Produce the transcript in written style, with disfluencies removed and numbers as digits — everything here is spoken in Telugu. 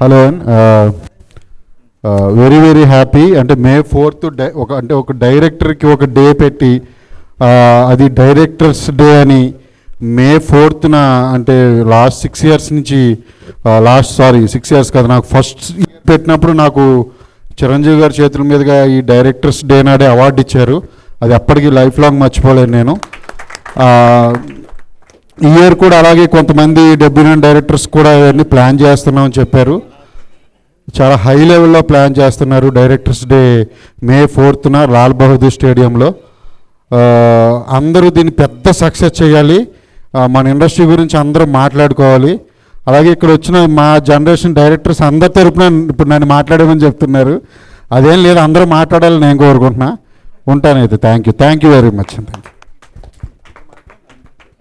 Hello, very very happy. అంటే May 4th ఒక డైరెక్టర్కి ఒక డే పెట్టి అది డైరెక్టర్స్ డే అని May 4th అంటే లాస్ట్ 6 years నుంచి 6 years కాదు, నాకు ఫస్ట్ పెట్టినప్పుడు నాకు చిరంజీవి గారి చేతుల మీదుగా ఈ డైరెక్టర్స్ డే నాడే అవార్డు ఇచ్చారు. అది అప్పటికి లైఫ్ లాంగ్ మర్చిపోలేను నేను. ఈ ఇయర్ కూడా అలాగే కొంతమంది డెబ్యూటీ డైరెక్టర్స్ కూడా ఇవన్నీ ప్లాన్ చేస్తున్నామని చెప్పారు. చాలా హై లెవెల్లో ప్లాన్ చేస్తున్నారు. Directors day May 4th Lal Bahadur స్టేడియంలో. అందరూ దీన్ని పెద్ద సక్సెస్ చేయాలి. మన ఇండస్ట్రీ గురించి అందరూ మాట్లాడుకోవాలి. అలాగే ఇక్కడ వచ్చిన మా జనరేషన్ డైరెక్టర్స్ అందరి తరపున ఇప్పుడు నన్ను మాట్లాడమని చెప్తున్నారు. అదేం లేదు, అందరూ మాట్లాడాలని నేను కోరుకుంటున్నా. ఉంటానైతే. Thank you very much.